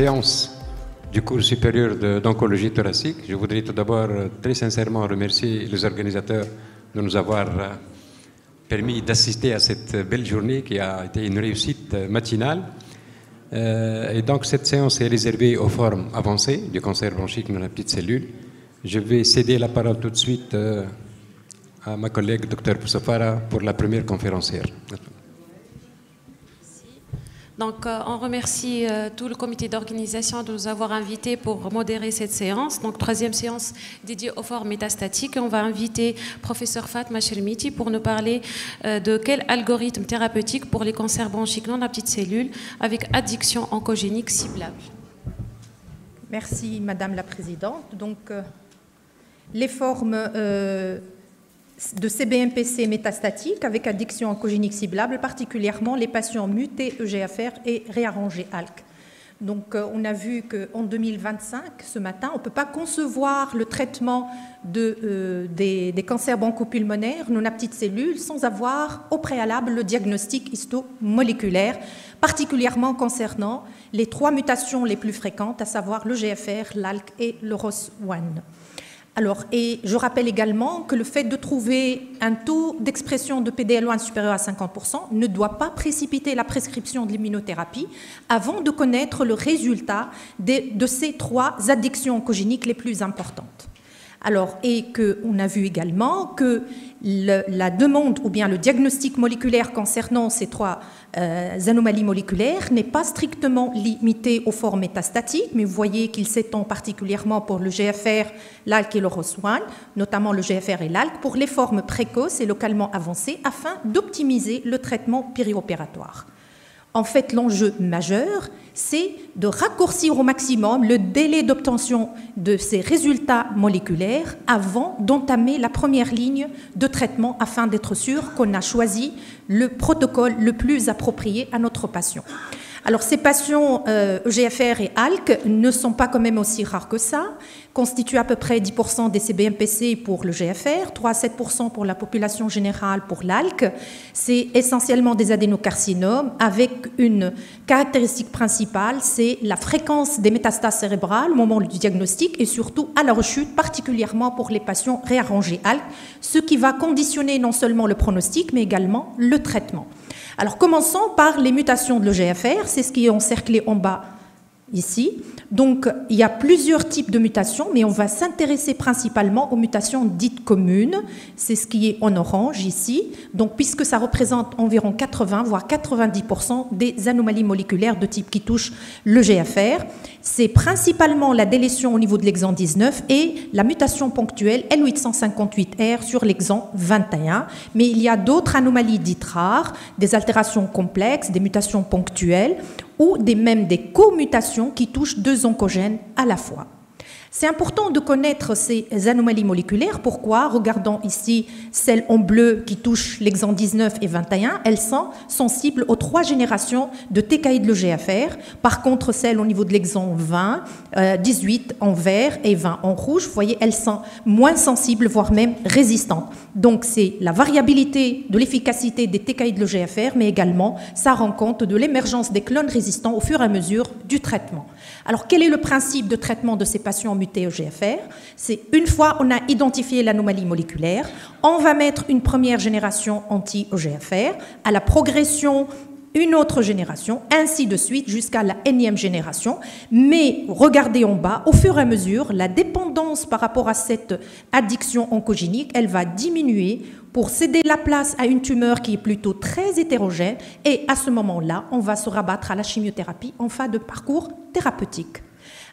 séance du cours supérieur d'oncologie thoracique. Je voudrais tout d'abord très sincèrement remercier les organisateurs de nous avoir permis d'assister à cette belle journée qui a été une réussite matinale. Et donc cette séance est réservée aux formes avancées du cancer bronchique dans la petite cellule. Je vais céder la parole tout de suite à ma collègue Dr Poussafara pour la première conférencière. Donc, on remercie tout le comité d'organisation de nous avoir invités pour modérer cette séance. Donc, troisième séance dédiée aux formes métastatiques. On va inviter professeur Fatma Chermiti pour nous parler de quel algorithme thérapeutique pour les cancers bronchiques non à petite cellule avec addiction oncogénique ciblable. Merci Madame la Présidente. Donc, les formes de CBMPC métastatique avec addiction oncogénique ciblable, particulièrement les patients mutés EGFR et réarrangés ALK. Donc, on a vu qu'en 2025, ce matin, on ne peut pas concevoir le traitement des cancers bronchopulmonaires non à petite cellule sans avoir au préalable le diagnostic histomoléculaire, particulièrement concernant les 3 mutations les plus fréquentes, à savoir le GFR, l'ALK et le ROS1. Alors, et je rappelle également que le fait de trouver un taux d'expression de PD-L1 supérieur à 50% ne doit pas précipiter la prescription de l'immunothérapie avant de connaître le résultat de ces 3 addictions oncogéniques les plus importantes. Alors, et qu'on a vu également que la demande ou bien le diagnostic moléculaire concernant ces 3 anomalies moléculaires n'est pas strictement limité aux formes métastatiques, mais vous voyez qu'il s'étend particulièrement pour le GFR, l'ALK et le ROS1, notamment le GFR et l'ALK, pour les formes précoces et localement avancées afin d'optimiser le traitement périopératoire. En fait, l'enjeu majeur, c'est de raccourcir au maximum le délai d'obtention de ces résultats moléculaires avant d'entamer la première ligne de traitement afin d'être sûr qu'on a choisi le protocole le plus approprié à notre patient. Alors, ces patients EGFR et ALK ne sont pas quand même aussi rares que ça, constituent à peu près 10% des CBMPC pour le GFR, 3 à 7% pour la population générale pour l'ALK. C'est essentiellement des adénocarcinomes avec une caractéristique principale, c'est la fréquence des métastases cérébrales au moment du diagnostic et surtout à la rechute, particulièrement pour les patients réarrangés ALK, ce qui va conditionner non seulement le pronostic, mais également le traitement. Alors, commençons par les mutations de l'EGFR, c'est ce qui est encerclé en bas ici. Donc, il y a plusieurs types de mutations, mais on va s'intéresser principalement aux mutations dites communes. C'est ce qui est en orange ici. Donc, puisque ça représente environ 80 voire 90% des anomalies moléculaires de type qui touchent le GFR, c'est principalement la délétion au niveau de l'exon 19 et la mutation ponctuelle L858R sur l'exon 21. Mais il y a d'autres anomalies dites rares, des altérations complexes, des mutations ponctuelles ou même des co-mutations qui touchent 2 oncogènes à la fois. C'est important de connaître ces anomalies moléculaires. Pourquoi? Regardons ici celles en bleu qui touchent l'exon 19 et 21. Elles sont sensibles aux 3 générations de TKI de l'EGFR. Par contre, celles au niveau de l'exon 20, 18 en vert et 20 en rouge, vous voyez, elles sont moins sensibles, voire même résistantes. Donc, c'est la variabilité de l'efficacité des TKI de l'EGFR, mais également, ça rend compte de l'émergence des clones résistants au fur et à mesure du traitement. Alors, quel est le principe de traitement de ces patients mutés EGFR? C'est une fois on a identifié l'anomalie moléculaire, on va mettre une première génération anti-EGFR, à la progression une autre génération, ainsi de suite jusqu'à la énième génération. Mais regardez en bas, au fur et à mesure, la dépendance par rapport à cette addiction oncogénique, elle va diminuer pour céder la place à une tumeur qui est plutôt très hétérogène. Et à ce moment-là, on va se rabattre à la chimiothérapie en fin de parcours thérapeutique.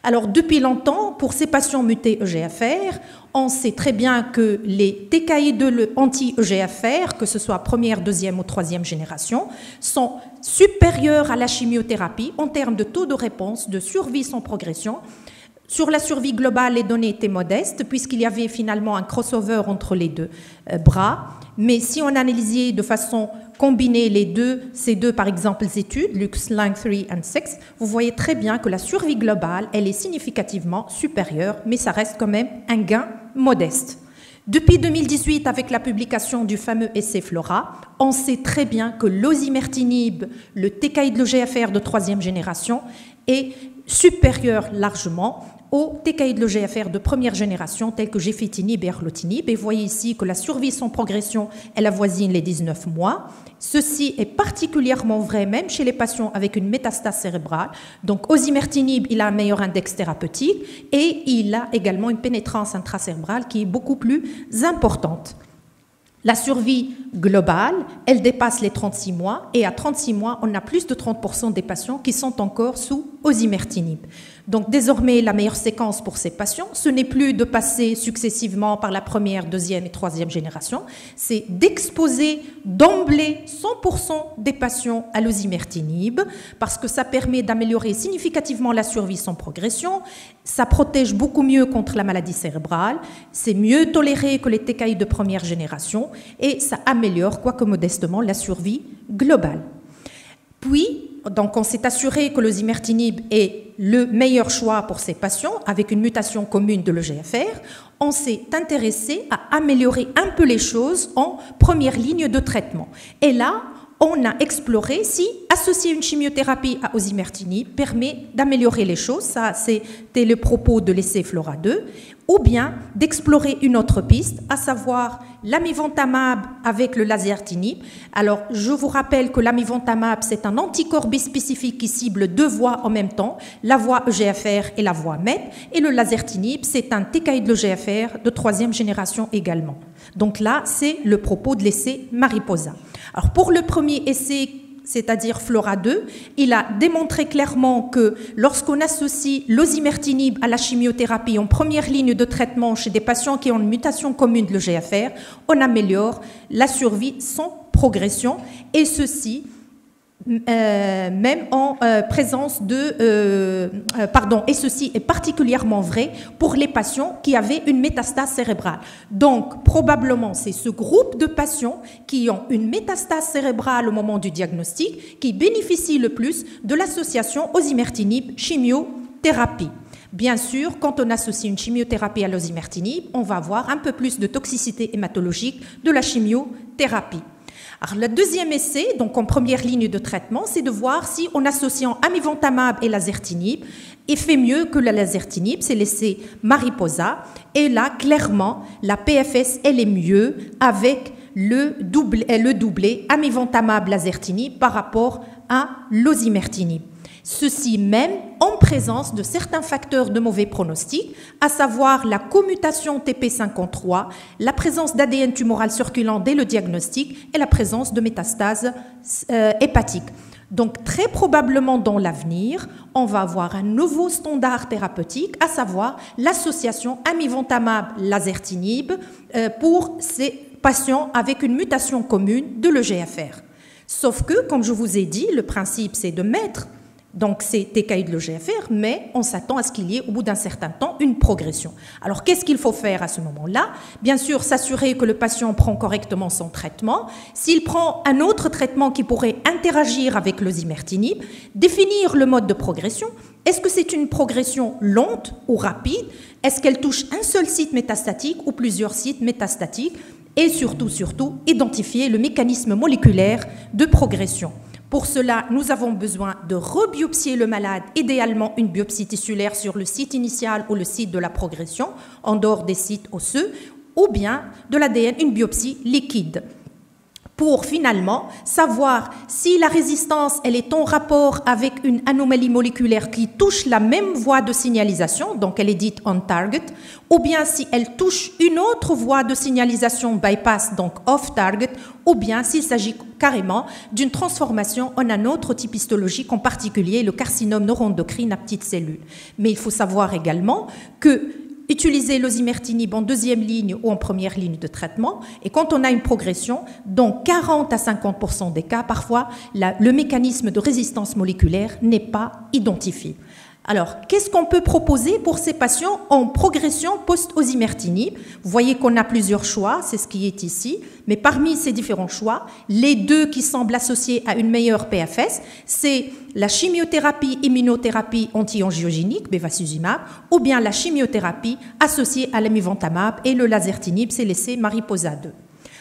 Alors, depuis longtemps, pour ces patients mutés EGFR, on sait très bien que les TKI de anti-EGFR, que ce soit première, deuxième ou troisième génération, sont supérieurs à la chimiothérapie en termes de taux de réponse, de survie sans progression. Sur la survie globale, les données étaient modestes puisqu'il y avait finalement un crossover entre les 2 bras. Mais si on analysait de façon combinée ces deux, par exemple, études, Lux Line 3 et 6, vous voyez très bien que la survie globale, elle est significativement supérieure, mais ça reste quand même un gain modeste. Depuis 2018, avec la publication du fameux essai Flora, on sait très bien que l'osimertinib, le TKI de l'EGFR de 3e génération, est supérieur largement aux TKI de l'EGFR de première génération tels que gefitinib et erlotinib. Et vous voyez ici que la survie sans progression, elle avoisine les 19 mois. Ceci est particulièrement vrai même chez les patients avec une métastase cérébrale. Donc osimertinib, il a un meilleur index thérapeutique et il a également une pénétrance intracérébrale qui est beaucoup plus importante. La survie globale, elle dépasse les 36 mois et à 36 mois, on a plus de 30% des patients qui sont encore sous osimertinib. Donc désormais, la meilleure séquence pour ces patients, ce n'est plus de passer successivement par la première, deuxième et troisième génération, c'est d'exposer d'emblée 100% des patients à l'osimertinib parce que ça permet d'améliorer significativement la survie sans progression, ça protège beaucoup mieux contre la maladie cérébrale, c'est mieux toléré que les TKI de première génération et ça améliore, quoique modestement, la survie globale. Puis, donc on s'est assuré que l'osimertinib est le meilleur choix pour ces patients avec une mutation commune de l'EGFR. On s'est intéressé à améliorer un peu les choses en première ligne de traitement. Et là, on a exploré si associer une chimiothérapie à osimertinib permet d'améliorer les choses. Ça, c'était le propos de l'essai FLORA 2. Ou bien d'explorer une autre piste, à savoir l'amivantamab avec le lazertinib. Alors, je vous rappelle que l'amivantamab, c'est un anticorps bispécifique qui cible deux voies en même temps, la voie EGFR et la voie MET, et le lazertinib, c'est un TKI de l'EGFR de troisième génération également. Donc là, c'est le propos de l'essai Mariposa. Alors, pour le premier essai, c'est-à-dire FLORA 2, il a démontré clairement que lorsqu'on associe l'osimertinib à la chimiothérapie en première ligne de traitement chez des patients qui ont une mutation commune de l'EGFR, on améliore la survie sans progression, et ceci même en présence de... et ceci est particulièrement vrai pour les patients qui avaient une métastase cérébrale. Donc, probablement, c'est ce groupe de patients qui ont une métastase cérébrale au moment du diagnostic qui bénéficient le plus de l'association osimertinib-chimiothérapie. Bien sûr, quand on associe une chimiothérapie à l'osimertinib, on va avoir un peu plus de toxicité hématologique de la chimiothérapie. Alors, le deuxième essai, donc en première ligne de traitement, c'est de voir si en associant amivantamab et lazertinib, il fait mieux que la lazertinib, c'est l'essai Mariposa. Et là, clairement, la PFS, elle est mieux avec le doublé amivantamab-lazertinib par rapport à l'osimertinib. Ceci même en présence de certains facteurs de mauvais pronostic, à savoir la commutation TP53, la présence d'ADN tumoral circulant dès le diagnostic et la présence de métastases hépatiques. Donc très probablement dans l'avenir, on va avoir un nouveau standard thérapeutique, à savoir l'association amivantamab-lazertinib pour ces patients avec une mutation commune de l'EGFR. Sauf que, comme je vous ai dit, le principe c'est de mettre donc c'est TKI de l'EGFR, mais on s'attend à ce qu'il y ait au bout d'un certain temps une progression. Alors qu'est-ce qu'il faut faire à ce moment-là? Bien sûr, s'assurer que le patient prend correctement son traitement. S'il prend un autre traitement qui pourrait interagir avec l'osimertinib, définir le mode de progression. Est-ce que c'est une progression lente ou rapide? Est-ce qu'elle touche un seul site métastatique ou plusieurs sites métastatiques? Et surtout, identifier le mécanisme moléculaire de progression. Pour cela, nous avons besoin de rebiopsier le malade, idéalement une biopsie tissulaire sur le site initial ou le site de la progression, en dehors des sites osseux, ou bien de l'ADN, une biopsie liquide, pour finalement savoir si la résistance elle est en rapport avec une anomalie moléculaire qui touche la même voie de signalisation, donc elle est dite on target, ou bien si elle touche une autre voie de signalisation bypass, donc off target, ou bien s'il s'agit carrément d'une transformation en un autre type histologique, en particulier le carcinome neuroendocrine à petites cellules. Mais il faut savoir également que utiliser l'osimertinib en deuxième ligne ou en première ligne de traitement, et quand on a une progression, dans 40 à 50% des cas, parfois, le mécanisme de résistance moléculaire n'est pas identifié. Alors, qu'est-ce qu'on peut proposer pour ces patients en progression post-osimertinib? Vous voyez qu'on a plusieurs choix, c'est ce qui est ici, mais parmi ces différents choix, les deux qui semblent associés à une meilleure PFS, c'est la chimiothérapie immunothérapie anti-angiogénique, bevacizumab, ou bien la chimiothérapie associée à l'amivantamab et le lazertinib, c'est l'essai Mariposa 2.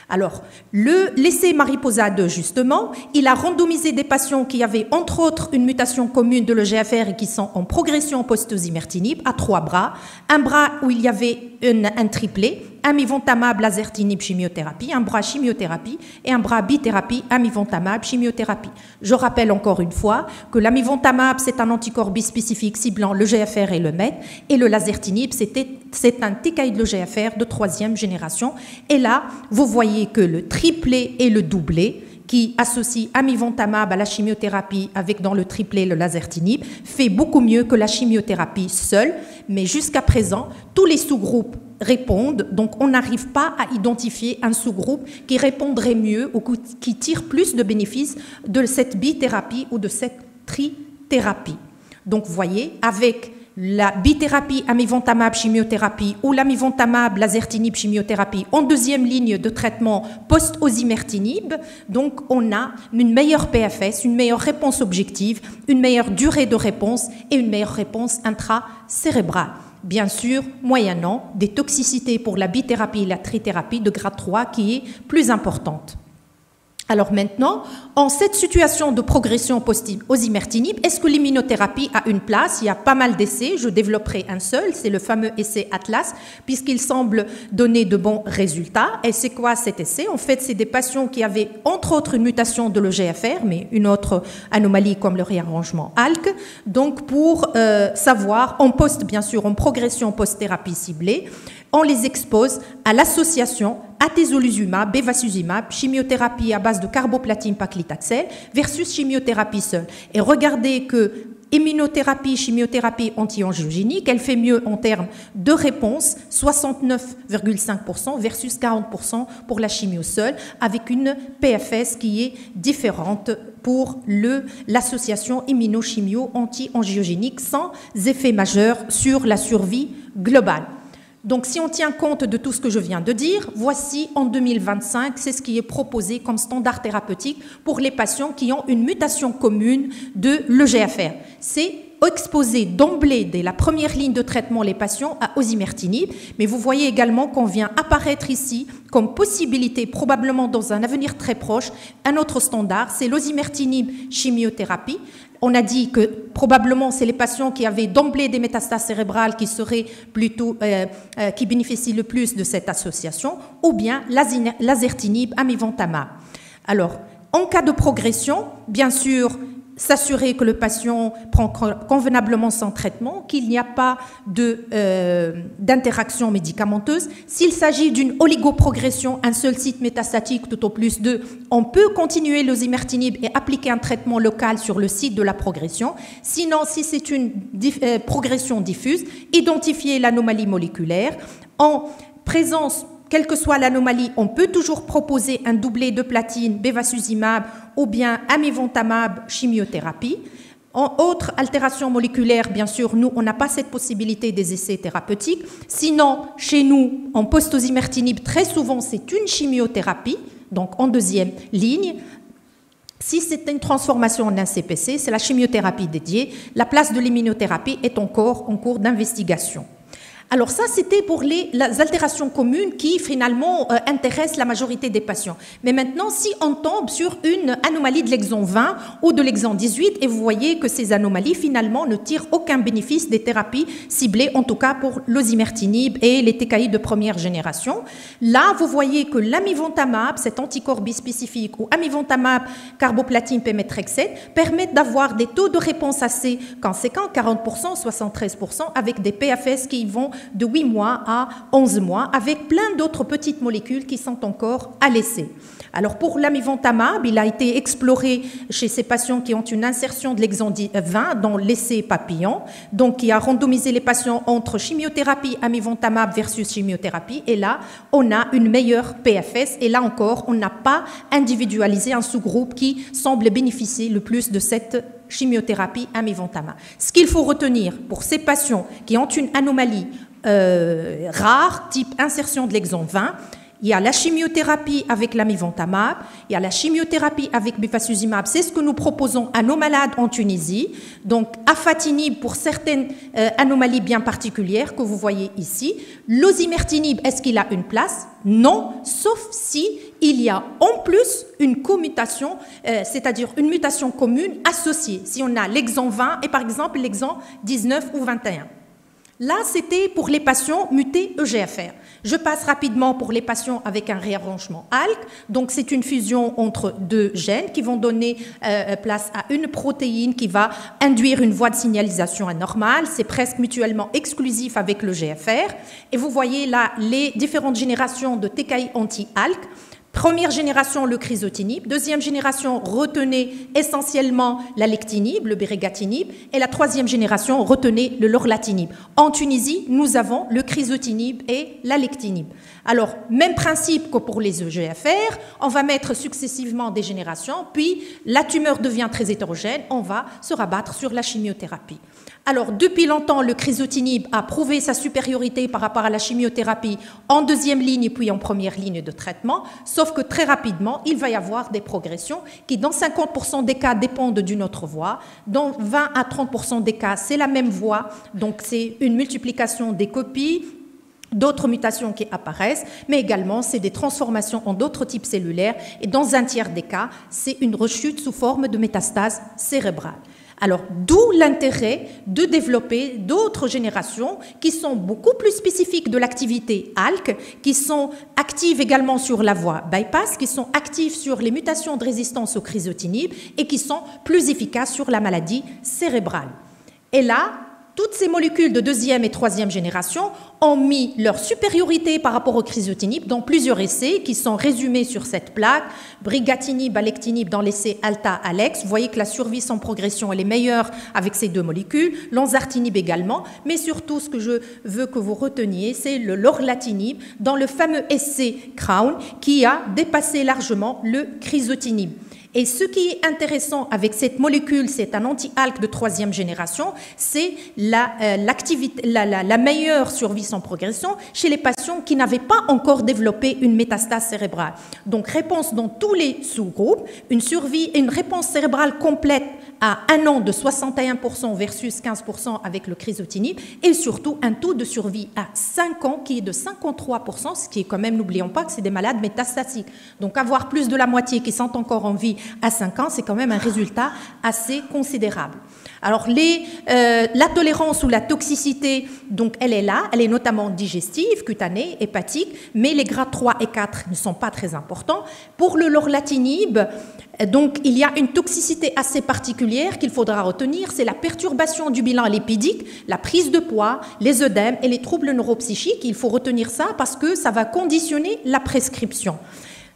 Alors, l'essai Mariposa 2, justement, il a randomisé des patients qui avaient, entre autres, une mutation commune de l'EGFR et qui sont en progression post-osimertinib à 3 bras. Un bras où il y avait un triplet, amivantamab, lazertinib, chimiothérapie, un bras chimiothérapie et un bras bithérapie, amivantamab, chimiothérapie. Je rappelle encore une fois que l'amivantamab, c'est un anticorps bispécifique ciblant le GFR et le MET, et le lazertinib, c'est un TKI de l'EGFR de 3e génération. Et là, vous voyez que le triplet et le doublet, qui associe amivantamab à la chimiothérapie avec dans le triplet le lazertinib, fait beaucoup mieux que la chimiothérapie seule. Mais jusqu'à présent, tous les sous-groupes répondent, donc on n'arrive pas à identifier un sous-groupe qui répondrait mieux ou qui tire plus de bénéfices de cette bithérapie ou de cette trithérapie. Donc vous voyez, avec la bithérapie amivantamab chimiothérapie ou l'amivantamab lazertinib chimiothérapie en 2e ligne de traitement post-osimertinib, donc on a une meilleure PFS, une meilleure réponse objective, une meilleure durée de réponse et une meilleure réponse intracérébrale. Bien sûr, moyennant des toxicités pour la bithérapie et la trithérapie de grade 3 qui est plus importante. Alors maintenant, en cette situation de progression post-osimertinib, est-ce que l'immunothérapie a une place? Il y a pas mal d'essais, je développerai un seul, c'est le fameux essai Atlas, puisqu'il semble donner de bons résultats. Et c'est quoi cet essai? En fait, c'est des patients qui avaient, entre autres, une mutation de l'EGFR, mais une autre anomalie comme le réarrangement ALK. Donc, pour savoir, bien sûr, en progression post-thérapie ciblée, on les expose à l'association atezolizumab, bevacizumab, chimiothérapie à base de carboplatine paclitaxel versus chimiothérapie seule. Et regardez que immunothérapie, chimiothérapie anti-angiogénique, elle fait mieux en termes de réponse, 69,5% versus 40% pour la chimio seule, avec une PFS qui est différente pour l'association immunochimio anti-angiogénique sans effet majeur sur la survie globale. Donc, si on tient compte de tout ce que je viens de dire, voici en 2025, c'est ce qui est proposé comme standard thérapeutique pour les patients qui ont une mutation commune de l'EGFR. C'est exposer d'emblée, dès la première ligne de traitement, les patients à osimertinib. Mais vous voyez également qu'on vient apparaître ici comme possibilité, probablement dans un avenir très proche, un autre standard, c'est l'osimertinib chimiothérapie. On a dit que probablement c'est les patients qui avaient d'emblée des métastases cérébrales qui seraient plutôt, qui bénéficient le plus de cette association, ou bien lazertinib, amivantamab. Alors, en cas de progression, bien sûr, s'assurer que le patient prend convenablement son traitement, qu'il n'y a pas d'interaction médicamenteuse. S'il s'agit d'une oligoprogression, un seul site métastatique tout au plus 2, on peut continuer l'osimertinib et appliquer un traitement local sur le site de la progression. Sinon, si c'est une progression diffuse, identifier l'anomalie moléculaire. En présence, quelle que soit l'anomalie, on peut toujours proposer un doublet de platine, bevacizumab ou bien amivantamab chimiothérapie. En autre altération moléculaire, bien sûr, nous, on n'a pas cette possibilité des essais thérapeutiques. Sinon, chez nous, en post-osimertinib, très souvent, c'est une chimiothérapie, donc en 2e ligne. Si c'est une transformation en un CPC, c'est la chimiothérapie dédiée. La place de l'immunothérapie est encore en cours d'investigation. Alors ça, c'était pour les altérations communes qui, finalement, intéressent la majorité des patients. Mais maintenant, si on tombe sur une anomalie de l'exon 20 ou de l'exon 18, et vous voyez que ces anomalies, finalement, ne tirent aucun bénéfice des thérapies ciblées, en tout cas pour l'osimertinib et les TKI de première génération. Là, vous voyez que l'amivantamab, cet anticorps bispécifique, ou amivantamab carboplatine pemetrexed, permettent d'avoir des taux de réponse assez conséquents, 40%, 73%, avec des PFS qui vont de 8 mois à 11 mois, avec plein d'autres petites molécules qui sont encore à l'essai. Alors pour l'amivantamab, il a été exploré chez ces patients qui ont une insertion de l'exon 20 dans l'essai papillon, donc qui a randomisé les patients entre chimiothérapie amivantamab versus chimiothérapie, et là on a une meilleure PFS, et là encore on n'a pas individualisé un sous-groupe qui semble bénéficier le plus de cette chimiothérapie amivantamab. Ce qu'il faut retenir pour ces patients qui ont une anomalie rare, type insertion de l'exon 20, il y a la chimiothérapie avec l'amivantamab, il y a la chimiothérapie avec bifasuzumab. C'est ce que nous proposons à nos malades en Tunisie. Donc, afatinib pour certaines anomalies bien particulières que vous voyez ici. L'osimertinib, est-ce qu'il a une place? Non, sauf si il y a en plus une commutation, c'est-à-dire une mutation commune associée. Si on a l'exon 20 et par exemple l'exon 19 ou 21. Là, c'était pour les patients mutés EGFR. Je passe rapidement pour les patients avec un réarrangement ALK. Donc, c'est une fusion entre deux gènes qui vont donner place à une protéine qui va induire une voie de signalisation anormale. C'est presque mutuellement exclusif avec le GFR. Et vous voyez là les différentes générations de TKI anti-ALK. Première génération, le crizotinib. Deuxième génération, retenez essentiellement la lectinib, le bérégatinib. Et la troisième génération, retenez le lorlatinib. En Tunisie, nous avons le crizotinib et la lectinib. Alors, même principe que pour les EGFR, on va mettre successivement des générations, puis la tumeur devient très hétérogène, on va se rabattre sur la chimiothérapie. Alors, depuis longtemps, le crizotinib a prouvé sa supériorité par rapport à la chimiothérapie en deuxième ligne puis en première ligne de traitement, sauf que très rapidement, il va y avoir des progressions qui, dans 50% des cas, dépendent d'une autre voie. Dans 20 à 30% des cas, c'est la même voie, donc c'est une multiplication des copies, d'autres mutations qui apparaissent, mais également c'est des transformations en d'autres types cellulaires et dans un tiers des cas, c'est une rechute sous forme de métastase cérébrale. Alors, d'où l'intérêt de développer d'autres générations qui sont beaucoup plus spécifiques de l'activité ALK, qui sont actives également sur la voie bypass, qui sont actives sur les mutations de résistance au crizotinib et qui sont plus efficaces sur la maladie cérébrale. Et là, toutes ces molécules de deuxième et troisième génération ont mis leur supériorité par rapport au crizotinib dans plusieurs essais qui sont résumés sur cette plaque. Brigatinib, alectinib dans l'essai ALTA-ALEX. Vous voyez que la survie sans progression elle est meilleure avec ces deux molécules. L'onzartinib également. Mais surtout, ce que je veux que vous reteniez, c'est le lorlatinib dans le fameux essai Crown qui a dépassé largement le crizotinib. Et ce qui est intéressant avec cette molécule, c'est un anti-ALK de troisième génération, c'est la meilleure survie sans progression chez les patients qui n'avaient pas encore développé une métastase cérébrale. Donc, réponse dans tous les sous-groupes, une survie et une réponse cérébrale complète à 1 an de 61% versus 15% avec le crizotinib et surtout un taux de survie à 5 ans qui est de 53%, ce qui est quand même, n'oublions pas que c'est des malades métastatiques. Donc avoir plus de la moitié qui sont encore en vie à 5 ans, c'est quand même un résultat assez considérable. Alors la tolérance ou la toxicité, donc elle est là, elle est notamment digestive, cutanée, hépatique, mais les grades 3 et 4 ne sont pas très importants. Pour le lorlatinib, donc il y a une toxicité assez particulière qu'il faudra retenir, c'est la perturbation du bilan lipidique, la prise de poids, les œdèmes et les troubles neuropsychiques. Il faut retenir ça parce que ça va conditionner la prescription.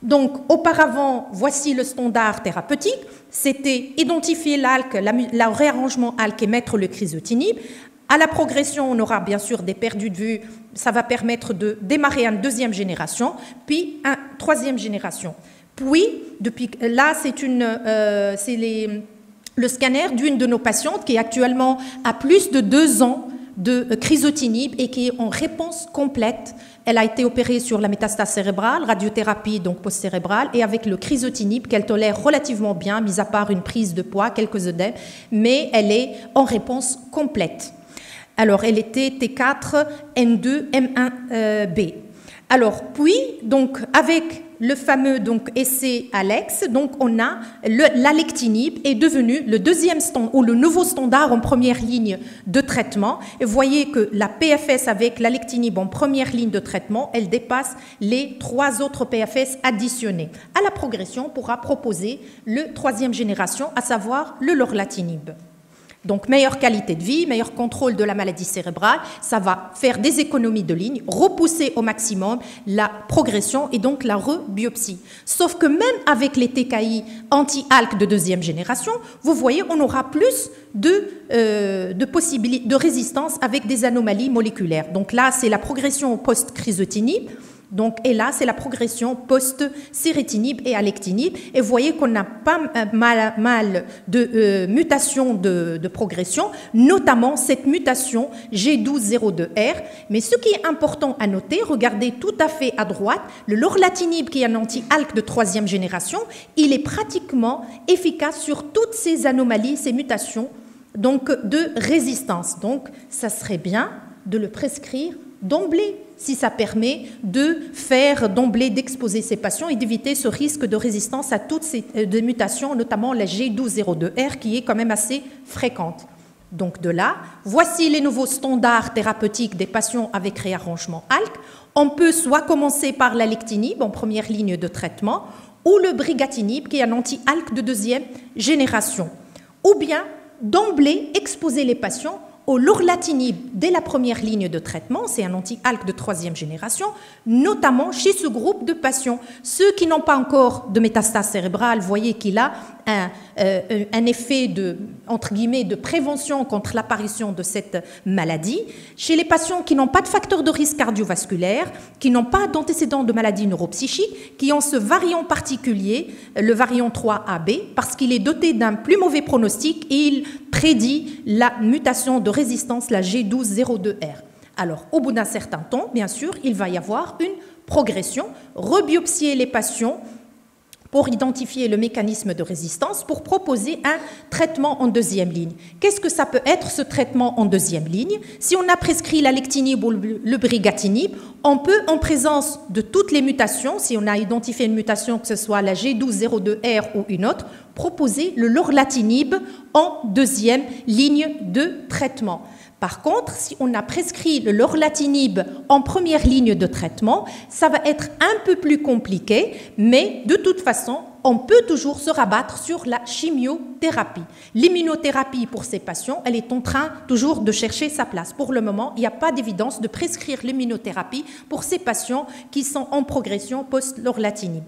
Donc, auparavant, voici le standard thérapeutique, c'était identifier l'ALK, le réarrangement ALK et mettre le crizotinib. À la progression, on aura bien sûr des perdus de vue, ça va permettre de démarrer une deuxième génération, puis une troisième génération. Puis, depuis là, c'est le scanner d'une de nos patientes qui actuellement a plus de 2 ans de crizotinib et qui est en réponse complète. Elle a été opérée sur la métastase cérébrale, radiothérapie donc post-cérébrale, et avec le crizotinib qu'elle tolère relativement bien, mis à part une prise de poids, quelques œdèmes, mais elle est en réponse complète. Alors, elle était T4, N2, M1B. Alors, puis, donc, avec le fameux donc, essai ALEX, donc, on a l'alectinib est devenu le deuxième standard, ou le nouveau standard en première ligne de traitement. Et vous voyez que la PFS avec l'alectinib en première ligne de traitement, elle dépasse les 3 autres PFS additionnés. À la progression, on pourra proposer le troisième génération, à savoir le lorlatinib. Donc, meilleure qualité de vie, meilleur contrôle de la maladie cérébrale, ça va faire des économies de ligne, repousser au maximum la progression et donc la rebiopsie. Sauf que même avec les TKI anti-ALK de deuxième génération, vous voyez, on aura plus de possibilités de résistance avec des anomalies moléculaires. Donc là, c'est la progression post-crizotinib. Donc, et là, c'est la progression post-cérétinib et alectinib. Et vous voyez qu'on a pas mal de mutations de progression, notamment cette mutation G1202R. Mais ce qui est important à noter, regardez tout à fait à droite, le lorlatinib, qui est un anti-ALK de 3e génération, il est pratiquement efficace sur toutes ces anomalies, ces mutations donc, de résistance. Donc, ça serait bien de le prescrire d'emblée, si ça permet de faire d'emblée, d'exposer ces patients et d'éviter ce risque de résistance à toutes ces mutations, notamment la G1202R, qui est quand même assez fréquente. Donc de là, voici les nouveaux standards thérapeutiques des patients avec réarrangement ALK. On peut soit commencer par l'alectinib en première ligne de traitement, ou le brigatinib, qui est un anti-ALK de 2e génération. Ou bien, d'emblée, exposer les patients au lorlatinib dès la première ligne de traitement, c'est un anti-ALK de 3e génération, notamment chez ce groupe de patients. Ceux qui n'ont pas encore de métastase cérébrale, voyez qu'il a un effet entre guillemets, de prévention contre l'apparition de cette maladie. Chez les patients qui n'ont pas de facteur de risque cardiovasculaire, qui n'ont pas d'antécédents de maladie neuropsychique, qui ont ce variant particulier, le variant 3AB, parce qu'il est doté d'un plus mauvais pronostic et il prédit la mutation de résistance, la G1202R. Alors, au bout d'un certain temps, bien sûr, il va y avoir une progression, rebiopsier les patients pour identifier le mécanisme de résistance, pour proposer un traitement en 2e ligne. Qu'est-ce que ça peut être, ce traitement en 2e ligne? Si on a prescrit l'alectinib ou le brigatinib, on peut, en présence de toutes les mutations, si on a identifié une mutation, que ce soit la G1202R ou une autre, proposer le lorlatinib en 2e ligne de traitement. Par contre, si on a prescrit le lorlatinib en première ligne de traitement, ça va être un peu plus compliqué, mais de toute façon, on peut toujours se rabattre sur la chimiothérapie. L'immunothérapie pour ces patients, elle est en train toujours de chercher sa place. Pour le moment, il n'y a pas d'évidence de prescrire l'immunothérapie pour ces patients qui sont en progression post-lorlatinib.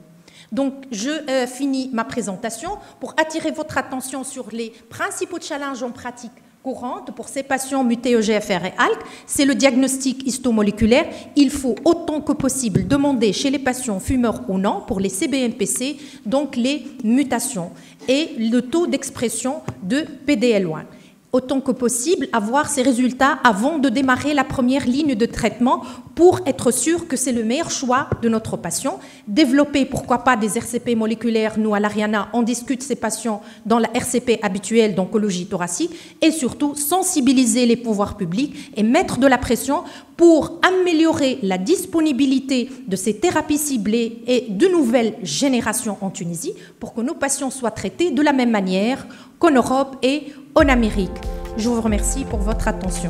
Donc, je finis ma présentation pour attirer votre attention sur les principaux challenges en pratique courante pour ces patients mutés EGFR et ALK, c'est le diagnostic histomoléculaire. Il faut autant que possible demander chez les patients fumeurs ou non, pour les CBMPC, donc les mutations et le taux d'expression de PDL1. Autant que possible, avoir ces résultats avant de démarrer la première ligne de traitement pour être sûr que c'est le meilleur choix de notre patient. Développer, pourquoi pas, des RCP moléculaires. Nous, à l'Ariana, on discute ces patients dans la RCP habituelle d'oncologie thoracique et surtout sensibiliser les pouvoirs publics et mettre de la pression pour améliorer la disponibilité de ces thérapies ciblées et de nouvelles générations en Tunisie pour que nos patients soient traités de la même manière qu'en Europe et en Amérique. Je vous remercie pour votre attention.